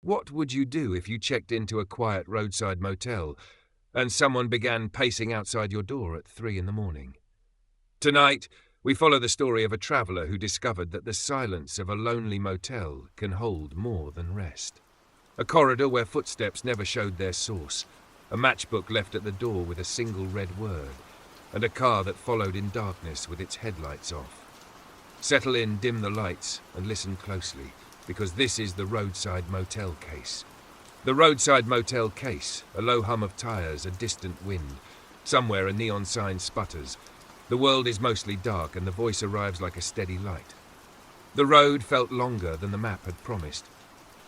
What would you do if you checked into a quiet roadside motel and someone began pacing outside your door at 3 a.m? Tonight, we follow the story of a traveller who discovered that the silence of a lonely motel can hold more than rest. A corridor where footsteps never showed their source, a matchbook left at the door with a single red word, and a car that followed in darkness with its headlights off. Settle in, dim the lights, and listen closely, because this is the Roadside Motel Case. The Roadside Motel Case, a low hum of tires, a distant wind. Somewhere a neon sign sputters. The world is mostly dark and the voice arrives like a steady light. The road felt longer than the map had promised.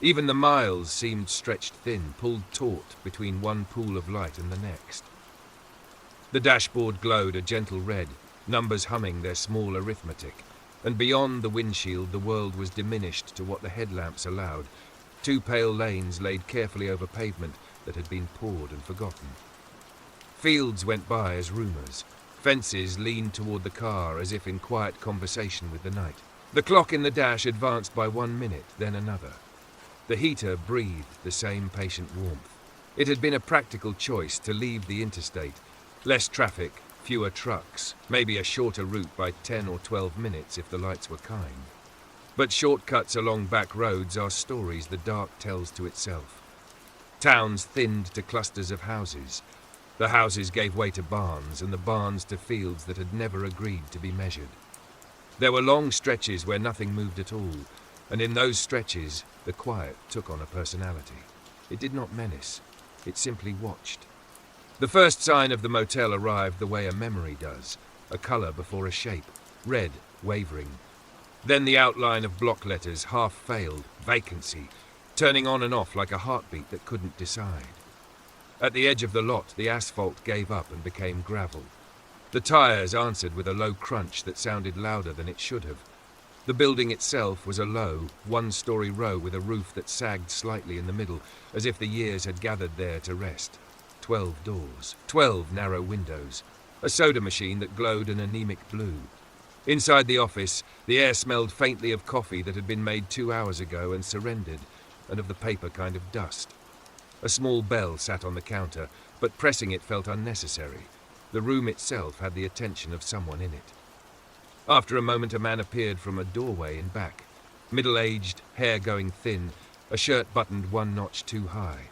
Even the miles seemed stretched thin, pulled taut between one pool of light and the next. The dashboard glowed a gentle red, numbers humming their small arithmetic, and beyond the windshield the world was diminished to what the headlamps allowed, 2 pale lanes laid carefully over pavement that had been poured and forgotten. Fields went by as rumours. Fences leaned toward the car as if in quiet conversation with the night. The clock in the dash advanced by 1 minute, then another. The heater breathed the same patient warmth. It had been a practical choice to leave the interstate. Less traffic, fewer trucks, maybe a shorter route by 10 or 12 minutes if the lights were kind. But shortcuts along back roads are stories the dark tells to itself. Towns thinned to clusters of houses. The houses gave way to barns, and the barns to fields that had never agreed to be measured. There were long stretches where nothing moved at all, and in those stretches, the quiet took on a personality. It did not menace. It simply watched. The first sign of the motel arrived the way a memory does, a colour before a shape, red, wavering. Then the outline of block letters, half-veiled, vacancy, turning on and off like a heartbeat that couldn't decide. At the edge of the lot, the asphalt gave up and became gravel. The tyres answered with a low crunch that sounded louder than it should have. The building itself was a low, 1-story row with a roof that sagged slightly in the middle, as if the years had gathered there to rest. 12 doors, 12 narrow windows, a soda machine that glowed an anemic blue. Inside the office, the air smelled faintly of coffee that had been made 2 hours ago and surrendered, and of the paper kind of dust. A small bell sat on the counter, but pressing it felt unnecessary. The room itself had the attention of someone in it. After a moment, a man appeared from a doorway in back. Middle-aged, hair going thin, a shirt buttoned 1 notch too high.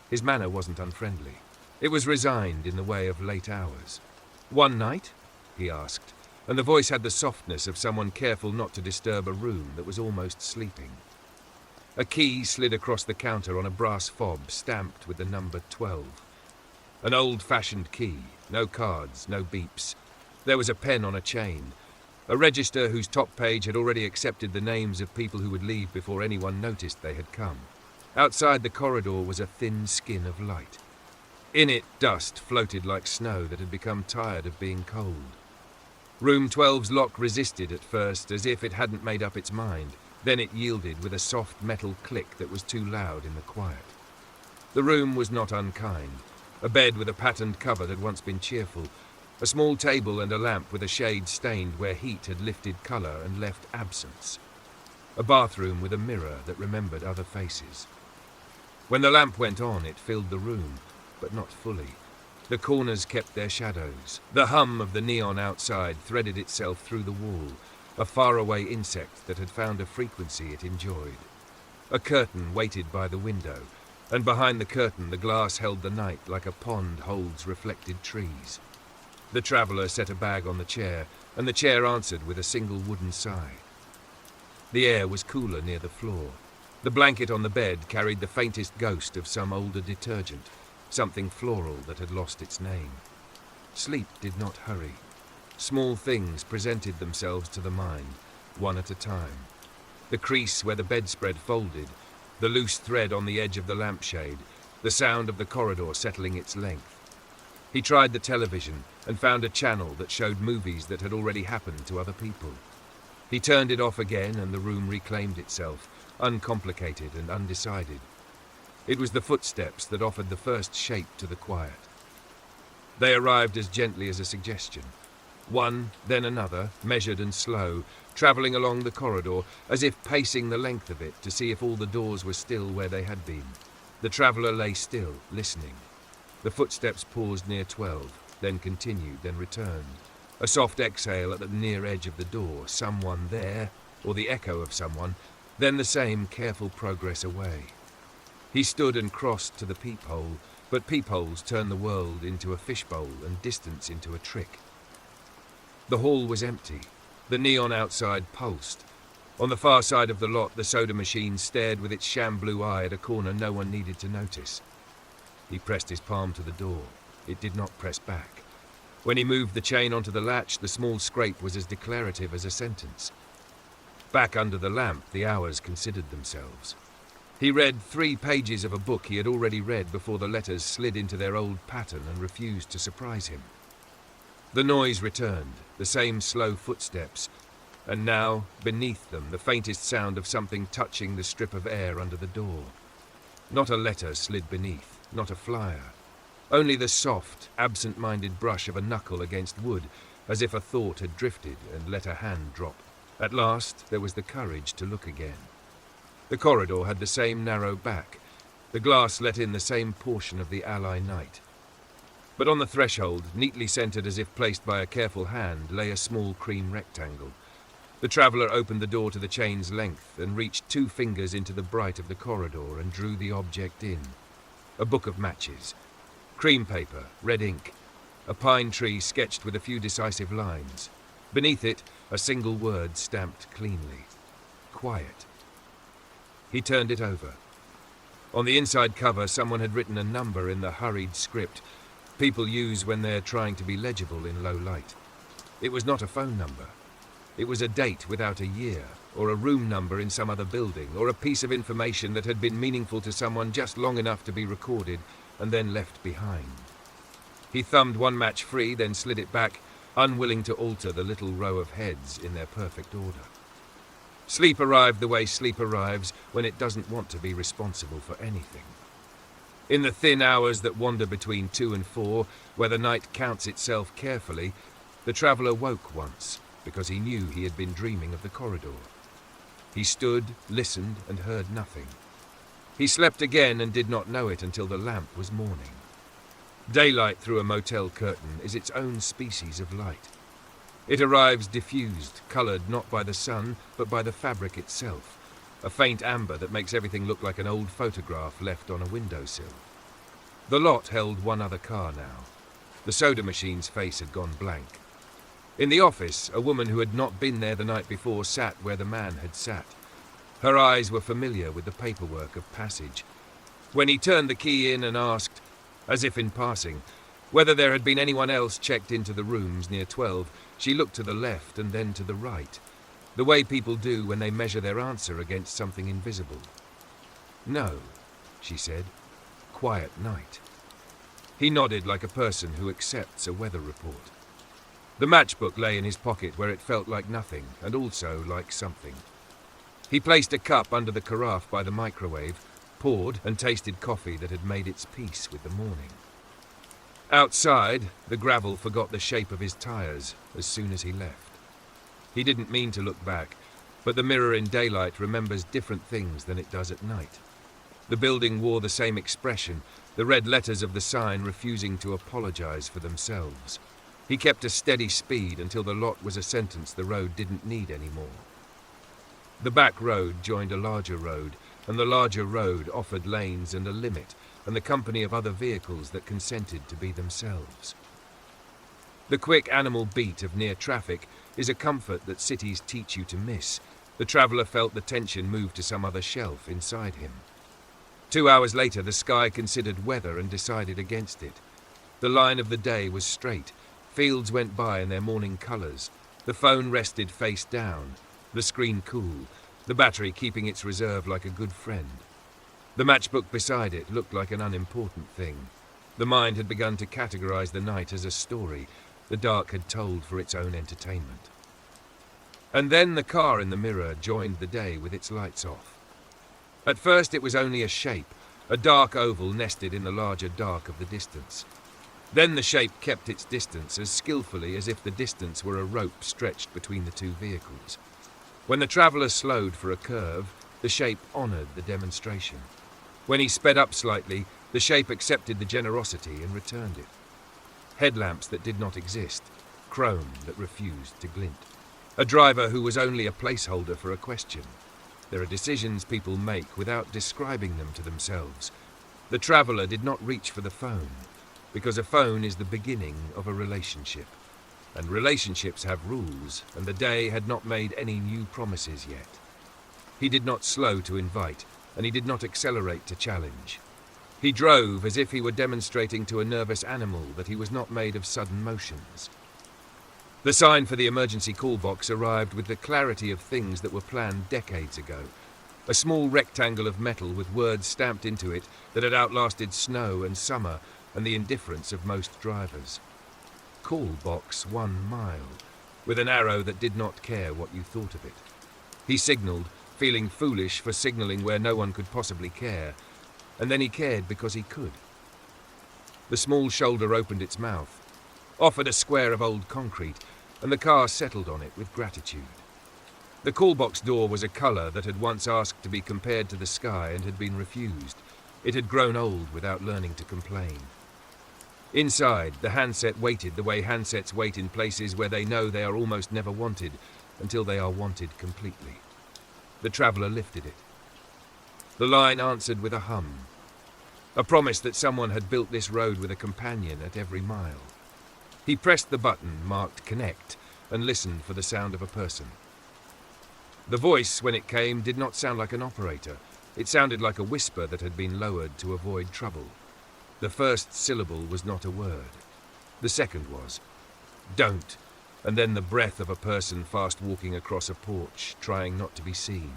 His manner wasn't unfriendly. It was resigned in the way of late hours. "One night?" he asked, and the voice had the softness of someone careful not to disturb a room that was almost sleeping. A key slid across the counter on a brass fob stamped with the number 12. An old-fashioned key, no cards, no beeps. There was a pen on a chain, a register whose top page had already accepted the names of people who would leave before anyone noticed they had come. Outside the corridor was a thin skin of light. In it, dust floated like snow that had become tired of being cold. Room 12's lock resisted at first, as if it hadn't made up its mind. Then it yielded with a soft metal click that was too loud in the quiet. The room was not unkind. A bed with a patterned cover had once been cheerful. A small table and a lamp with a shade stained where heat had lifted colour and left absence. A bathroom with a mirror that remembered other faces. When the lamp went on, it filled the room, but not fully. The corners kept their shadows. The hum of the neon outside threaded itself through the wall, a faraway insect that had found a frequency it enjoyed. A curtain waited by the window, and behind the curtain the glass held the night like a pond holds reflected trees. The traveller set a bag on the chair, and the chair answered with a single wooden sigh. The air was cooler near the floor. The blanket on the bed carried the faintest ghost of some older detergent, something floral that had lost its name. Sleep did not hurry. Small things presented themselves to the mind, one at a time. The crease where the bedspread folded, the loose thread on the edge of the lampshade, the sound of the corridor settling its length. He tried the television and found a channel that showed movies that had already happened to other people. He turned it off again and the room reclaimed itself, uncomplicated and undecided. It was the footsteps that offered the first shape to the quiet. They arrived as gently as a suggestion. One, then another, measured and slow, travelling along the corridor, as if pacing the length of it to see if all the doors were still where they had been. The traveller lay still, listening. The footsteps paused near 12, then continued, then returned. A soft exhale at the near edge of the door, someone there, or the echo of someone, then the same careful progress away. He stood and crossed to the peephole, but peepholes turn the world into a fishbowl and distance into a trick. The hall was empty. The neon outside pulsed. On the far side of the lot, the soda machine stared with its sham blue eye at a corner no one needed to notice. He pressed his palm to the door. It did not press back. When he moved the chain onto the latch, the small scrape was as declarative as a sentence. Back under the lamp, the hours considered themselves. He read 3 pages of a book he had already read before the letters slid into their old pattern and refused to surprise him. The noise returned, the same slow footsteps, and now, beneath them, the faintest sound of something touching the strip of air under the door. Not a letter slid beneath, not a flyer. Only the soft, absent-minded brush of a knuckle against wood, as if a thought had drifted and let a hand drop. At last, there was the courage to look again. The corridor had the same narrow back. The glass let in the same portion of the ally night. But on the threshold, neatly centred as if placed by a careful hand, lay a small cream rectangle. The traveller opened the door to the chain's length and reached 2 fingers into the bright of the corridor and drew the object in. A book of matches. Cream paper, red ink. A pine tree sketched with a few decisive lines. Beneath it, a single word stamped cleanly. Quiet. He turned it over. On the inside cover, someone had written a number in the hurried script people use when they're trying to be legible in low light. It was not a phone number. It was a date without a year, or a room number in some other building, or a piece of information that had been meaningful to someone just long enough to be recorded and then left behind. He thumbed one match free, then slid it back, unwilling to alter the little row of heads in their perfect order. Sleep arrived the way sleep arrives when it doesn't want to be responsible for anything. In the thin hours that wander between 2 and 4, where the night counts itself carefully, the traveller woke once, because he knew he had been dreaming of the corridor. He stood, listened, and heard nothing. He slept again and did not know it until the lamp was morning. Daylight through a motel curtain is its own species of light. It arrives diffused, coloured not by the sun, but by the fabric itself, a faint amber that makes everything look like an old photograph left on a windowsill. The lot held one other car now. The soda machine's face had gone blank. In the office, a woman who had not been there the night before sat where the man had sat. Her eyes were familiar with the paperwork of passage. When he turned the key in and asked, as if in passing, whether there had been anyone else checked into the rooms near 12, she looked to the left and then to the right, the way people do when they measure their answer against something invisible. No, she said. Quiet night. He nodded like a person who accepts a weather report. The matchbook lay in his pocket where it felt like nothing and also like something. He placed a cup under the carafe by the microwave, poured and tasted coffee that had made its peace with the morning. Outside, the gravel forgot the shape of his tires as soon as he left. He didn't mean to look back, but the mirror in daylight remembers different things than it does at night. The building wore the same expression, the red letters of the sign refusing to apologize for themselves. He kept a steady speed until the lot was a sentence the road didn't need anymore. The back road joined a larger road, and the larger road offered lanes and a limit, and the company of other vehicles that consented to be themselves. The quick animal beat of near traffic is a comfort that cities teach you to miss. The traveller felt the tension move to some other shelf inside him. 2 hours later, the sky considered weather and decided against it. The line of the day was straight. Fields went by in their morning colours. The phone rested face down, the screen cool, the battery keeping its reserve like a good friend. The matchbook beside it looked like an unimportant thing. The mind had begun to categorize the night as a story the dark had told for its own entertainment. And then the car in the mirror joined the day with its lights off. At first it was only a shape, a dark oval nested in the larger dark of the distance. Then the shape kept its distance as skillfully as if the distance were a rope stretched between the two vehicles. When the traveller slowed for a curve, the shape honoured the demonstration. When he sped up slightly, the shape accepted the generosity and returned it. Headlamps that did not exist, chrome that refused to glint. A driver who was only a placeholder for a question. There are decisions people make without describing them to themselves. The traveller did not reach for the phone, because a phone is the beginning of a relationship. And relationships have rules, and the day had not made any new promises yet. He did not slow to invite, and he did not accelerate to challenge. He drove as if he were demonstrating to a nervous animal that he was not made of sudden motions. The sign for the emergency call box arrived with the clarity of things that were planned decades ago. A small rectangle of metal with words stamped into it that had outlasted snow and summer and the indifference of most drivers. Call box 1 mile, with an arrow that did not care what you thought of it. He signalled, feeling foolish for signalling where no one could possibly care, and then he cared because he could. The small shoulder opened its mouth, offered a square of old concrete, and the car settled on it with gratitude. The call box door was a colour that had once asked to be compared to the sky and had been refused. It had grown old without learning to complain. Inside, the handset waited the way handsets wait in places where they know they are almost never wanted until they are wanted completely. The traveller lifted it. The line answered with a hum, a promise that someone had built this road with a companion at every mile. He pressed the button marked Connect and listened for the sound of a person. The voice, when it came, did not sound like an operator. It sounded like a whisper that had been lowered to avoid trouble. The first syllable was not a word. The second was, "Don't," and then the breath of a person fast walking across a porch, trying not to be seen.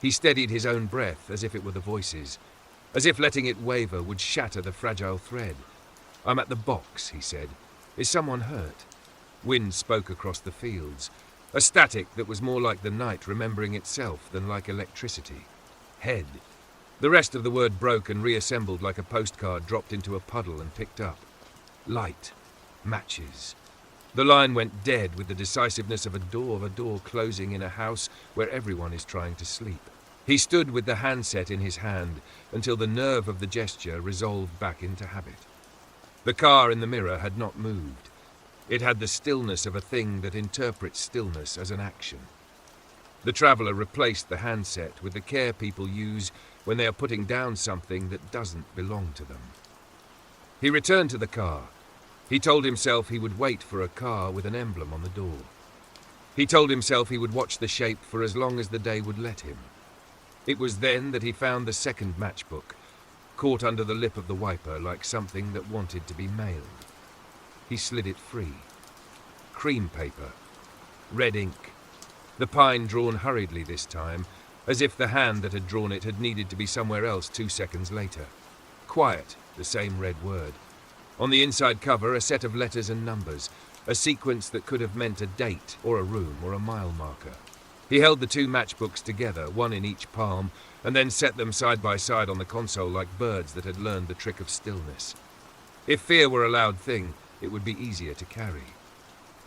He steadied his own breath as if it were the voice's, as if letting it waver would shatter the fragile thread. "I'm at the box," he said. "Is someone hurt?" Wind spoke across the fields, a static that was more like the night remembering itself than like electricity. "Head." The rest of the word broke and reassembled like a postcard dropped into a puddle and picked up. "Light. Matches." The line went dead with the decisiveness of a door closing in a house where everyone is trying to sleep. He stood with the handset in his hand until the nerve of the gesture resolved back into habit. The car in the mirror had not moved. It had the stillness of a thing that interprets stillness as an action. The traveller replaced the handset with the care people use when they are putting down something that doesn't belong to them. He returned to the car. He told himself he would wait for a car with an emblem on the door. He told himself he would watch the shape for as long as the day would let him. It was then that he found the second matchbook, caught under the lip of the wiper like something that wanted to be mailed. He slid it free. Cream paper. Red ink. The pine drawn hurriedly this time, as if the hand that had drawn it had needed to be somewhere else 2 seconds later. Quiet, the same red word. On the inside cover, a set of letters and numbers, a sequence that could have meant a date or a room or a mile marker. He held the 2 matchbooks together, one in each palm, and then set them side by side on the console like birds that had learned the trick of stillness. If fear were a loud thing, it would be easier to carry.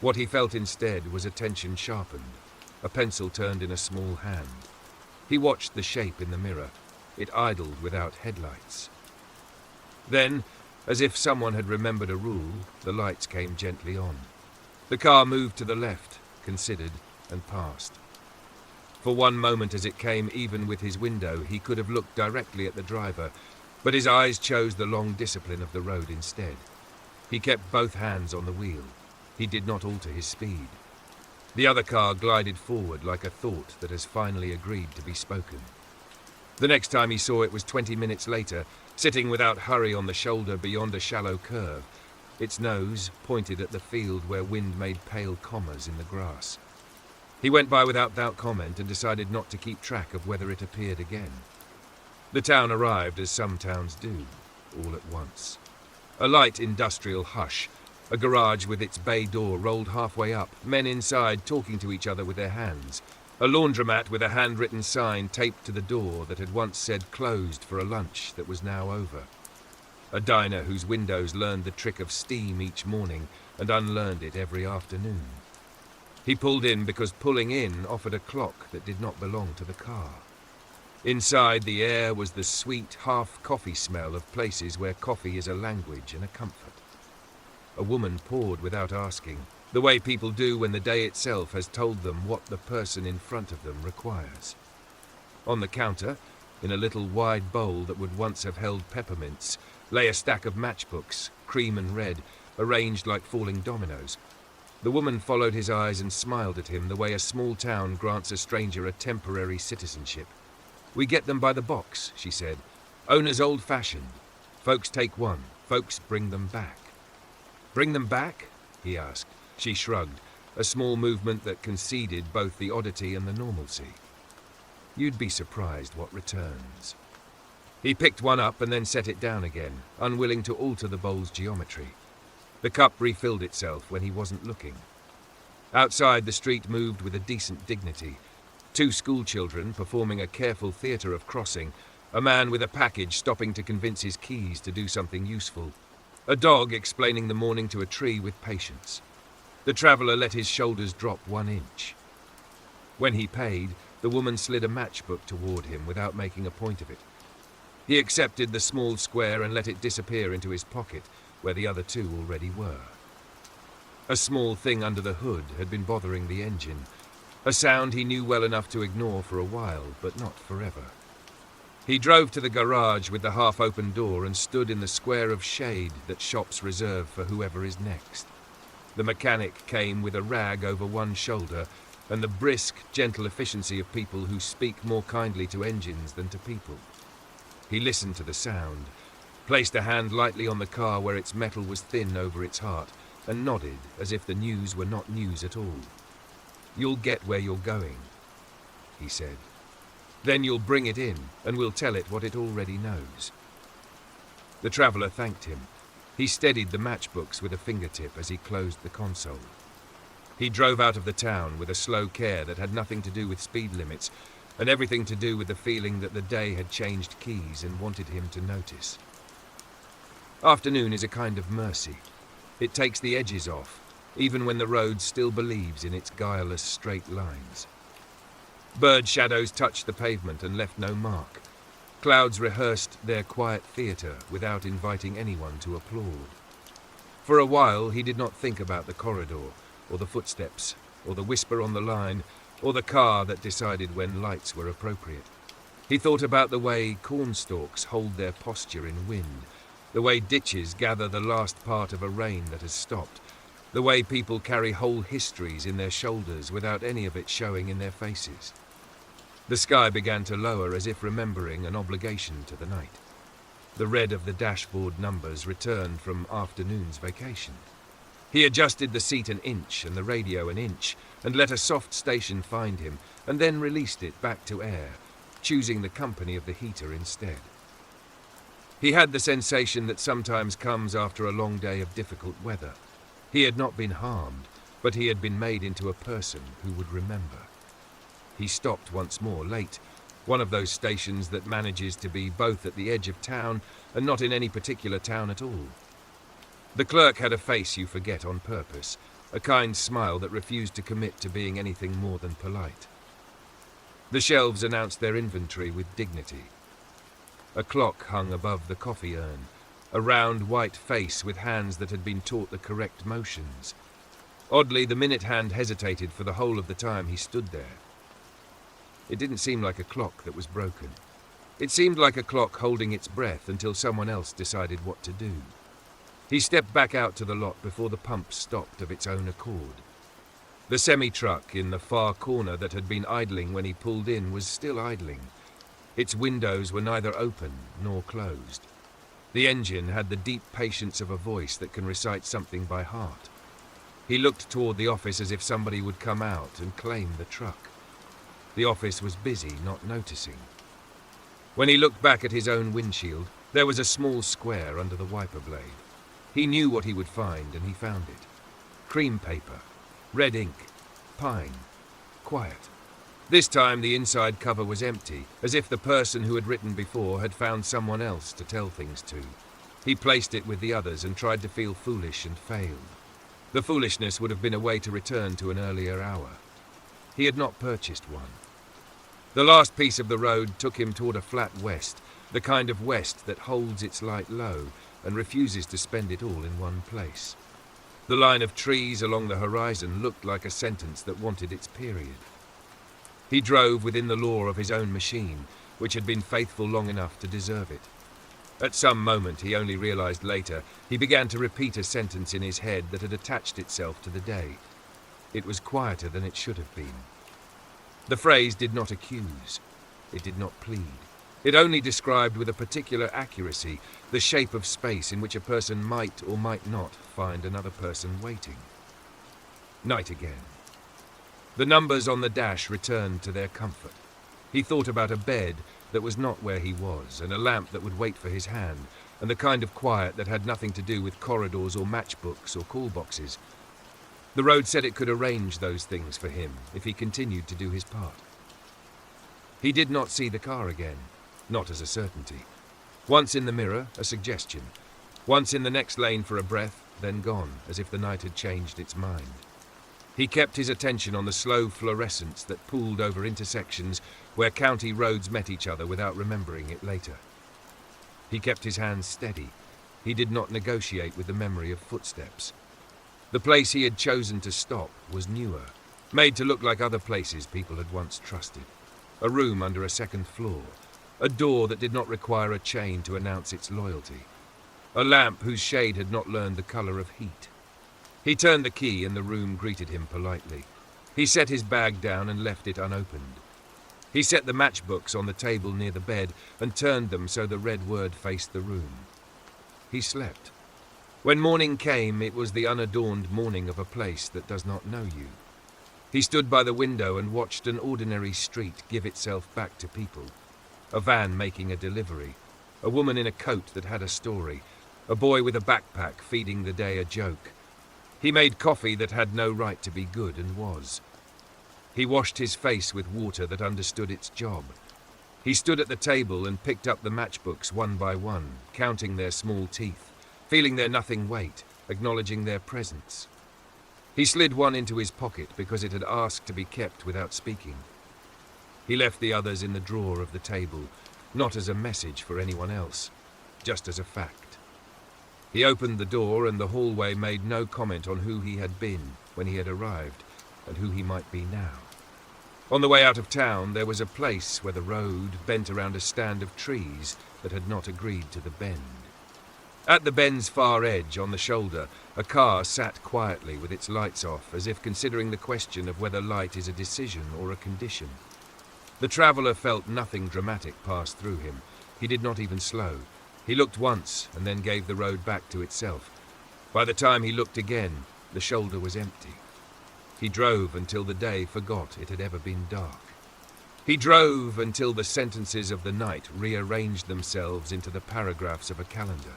What he felt instead was attention sharpened, a pencil turned in a small hand. He watched the shape in the mirror. It idled without headlights. Then, as if someone had remembered a rule, the lights came gently on. The car moved to the left, considered, and passed. For one moment as it came even with his window, he could have looked directly at the driver, but his eyes chose the long discipline of the road instead. He kept both hands on the wheel. He did not alter his speed. The other car glided forward like a thought that has finally agreed to be spoken. The next time he saw it was 20 minutes later, sitting without hurry on the shoulder beyond a shallow curve, its nose pointed at the field where wind made pale commas in the grass. He went by without comment and decided not to keep track of whether it appeared again. The town arrived as some towns do, all at once. A light industrial hush, a garage with its bay door rolled halfway up, men inside talking to each other with their hands, a laundromat with a handwritten sign taped to the door that had once said closed for a lunch that was now over. a diner whose windows learned the trick of steam each morning and unlearned it every afternoon. He pulled in because pulling in offered a clock that did not belong to the car. Inside, the air was the sweet, half-coffee smell of places where coffee is a language and a comfort. A woman poured without asking, the way people do when the day itself has told them what the person in front of them requires. On the counter, in a little wide bowl that would once have held peppermints, lay a stack of matchbooks, cream and red, arranged like falling dominoes. The woman followed his eyes and smiled at him the way a small town grants a stranger a temporary citizenship. "We get them by the box," she said. "Owner's old-fashioned. Folks take one. Folks bring them back." "Bring them back?" he asked. She shrugged, a small movement that conceded both the oddity and the normalcy. "You'd be surprised what returns." He picked one up and then set it down again, unwilling to alter the bowl's geometry. The cup refilled itself when he wasn't looking. Outside, the street moved with a decent dignity. 2 schoolchildren performing a careful theatre of crossing, a man with a package stopping to convince his keys to do something useful, a dog explaining the morning to a tree with patience. The traveller let his shoulders drop 1 inch. When he paid, the woman slid a matchbook toward him without making a point of it. He accepted the small square and let it disappear into his pocket, where the other 2 already were. A small thing under the hood had been bothering the engine, a sound he knew well enough to ignore for a while, but not forever. He drove to the garage with the half-open door and stood in the square of shade that shops reserve for whoever is next. The mechanic came with a rag over one shoulder and the brisk, gentle efficiency of people who speak more kindly to engines than to people. He listened to the sound, placed a hand lightly on the car where its metal was thin over its heart, and nodded as if the news were not news at all. "You'll get where you're going," he said. "Then you'll bring it in, and we'll tell it what it already knows." The traveller thanked him. He steadied the matchbooks with a fingertip as he closed the console. He drove out of the town with a slow care that had nothing to do with speed limits, and everything to do with the feeling that the day had changed keys and wanted him to notice. Afternoon is a kind of mercy. It takes the edges off, even when the road still believes in its guileless straight lines. Bird shadows touched the pavement and left no mark. Clouds rehearsed their quiet theatre without inviting anyone to applaud. For a while he did not think about the corridor, or the footsteps, or the whisper on the line, or the car that decided when lights were appropriate. He thought about the way cornstalks hold their posture in wind, the way ditches gather the last part of a rain that has stopped, the way people carry whole histories in their shoulders without any of it showing in their faces. The sky began to lower as if remembering an obligation to the night. The red of the dashboard numbers returned from afternoon's vacation. He adjusted the seat an inch and the radio an inch, and let a soft station find him, and then released it back to air, choosing the company of the heater instead. He had the sensation that sometimes comes after a long day of difficult weather. He had not been harmed, but he had been made into a person who would remember. He stopped once more, late, one of those stations that manages to be both at the edge of town and not in any particular town at all. The clerk had a face you forget on purpose, a kind smile that refused to commit to being anything more than polite. The shelves announced their inventory with dignity. A clock hung above the coffee urn, a round white face with hands that had been taught the correct motions. Oddly, the minute hand hesitated for the whole of the time he stood there. It didn't seem like a clock that was broken. It seemed like a clock holding its breath until someone else decided what to do. He stepped back out to the lot before the pump stopped of its own accord. The semi-truck in the far corner that had been idling when he pulled in was still idling. Its windows were neither open nor closed. The engine had the deep patience of a voice that can recite something by heart. He looked toward the office as if somebody would come out and claim the truck. The office was busy, not noticing. When he looked back at his own windshield, there was a small square under the wiper blade. He knew what he would find, and he found it. Cream paper, red ink, pine, quiet. This time the inside cover was empty, as if the person who had written before had found someone else to tell things to. He placed it with the others and tried to feel foolish and failed. The foolishness would have been a way to return to an earlier hour. He had not purchased one. The last piece of the road took him toward a flat west, the kind of west that holds its light low and refuses to spend it all in one place. The line of trees along the horizon looked like a sentence that wanted its period. He drove within the law of his own machine, which had been faithful long enough to deserve it. At some moment, he only realized later, he began to repeat a sentence in his head that had attached itself to the day. It was quieter than it should have been. The phrase did not accuse. It did not plead. It only described with a particular accuracy the shape of space in which a person might or might not find another person waiting. Night again. The numbers on the dash returned to their comfort. He thought about a bed that was not where he was, and a lamp that would wait for his hand, and the kind of quiet that had nothing to do with corridors or matchbooks or call boxes. The road said it could arrange those things for him if he continued to do his part. He did not see the car again, not as a certainty. Once in the mirror, a suggestion. Once in the next lane for a breath, then gone, as if the night had changed its mind. He kept his attention on the slow fluorescence that pooled over intersections where county roads met each other without remembering it later. He kept his hands steady. He did not negotiate with the memory of footsteps. The place he had chosen to stop was newer, made to look like other places people had once trusted. A room under a second floor. A door that did not require a chain to announce its loyalty. A lamp whose shade had not learned the color of heat. He turned the key and the room greeted him politely. He set his bag down and left it unopened. He set the matchbooks on the table near the bed and turned them so the red word faced the room. He slept. When morning came, it was the unadorned morning of a place that does not know you. He stood by the window and watched an ordinary street give itself back to people. A van making a delivery. A woman in a coat that had a story. A boy with a backpack feeding the day a joke. He made coffee that had no right to be good and was. He washed his face with water that understood its job. He stood at the table and picked up the matchbooks one by one, counting their small teeth, feeling their nothing weight, acknowledging their presence. He slid one into his pocket because it had asked to be kept without speaking. He left the others in the drawer of the table, not as a message for anyone else, just as a fact. He opened the door and the hallway made no comment on who he had been when he had arrived and who he might be now. On the way out of town, there was a place where the road bent around a stand of trees that had not agreed to the bend. At the bend's far edge, on the shoulder, a car sat quietly with its lights off, as if considering the question of whether light is a decision or a condition. The traveller felt nothing dramatic pass through him. He did not even slow. He looked once and then gave the road back to itself. By the time he looked again, the shoulder was empty. He drove until the day forgot it had ever been dark. He drove until the sentences of the night rearranged themselves into the paragraphs of a calendar.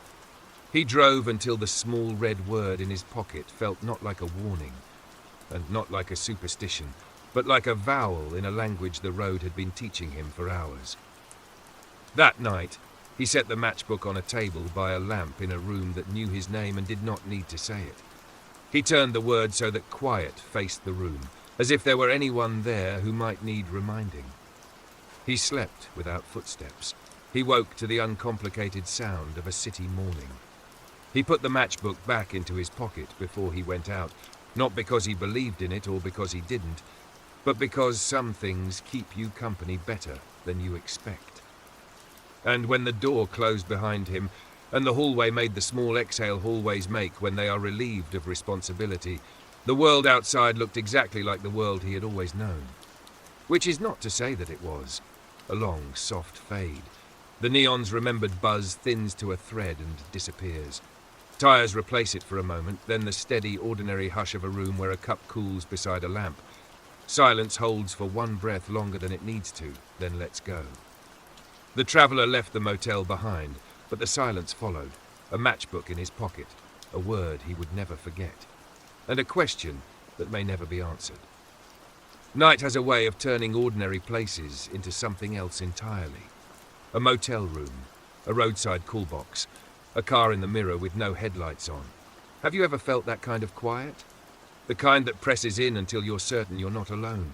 He drove until the small red word in his pocket felt not like a warning, and not like a superstition, but like a vowel in a language the road had been teaching him for hours. That night, he set the matchbook on a table by a lamp in a room that knew his name and did not need to say it. He turned the word so that quiet faced the room, as if there were anyone there who might need reminding. He slept without footsteps. He woke to the uncomplicated sound of a city morning. He put the matchbook back into his pocket before he went out, not because he believed in it or because he didn't, but because some things keep you company better than you expect. And when the door closed behind him, and the hallway made the small exhale hallways make when they are relieved of responsibility, the world outside looked exactly like the world he had always known. Which is not to say that it was. A long, soft fade. The neon's remembered buzz thins to a thread and disappears. Tires replace it for a moment, then the steady, ordinary hush of a room where a cup cools beside a lamp. Silence holds for one breath longer than it needs to, then lets go. The traveller left the motel behind, but the silence followed, a matchbook in his pocket, a word he would never forget, and a question that may never be answered. Night has a way of turning ordinary places into something else entirely. A motel room, a roadside call box, A car in the mirror with no headlights on. Have you ever felt that kind of quiet? The kind that presses in until you're certain you're not alone.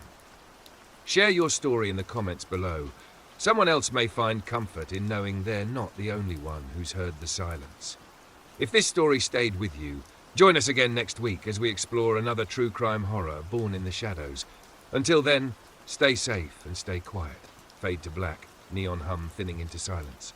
Share your story in the comments below. Someone else may find comfort in knowing they're not the only one who's heard the silence. If this story stayed with you, join us again next week as we explore another true crime horror born in the shadows. Until then, stay safe and stay quiet. Fade to black, neon hum thinning into silence.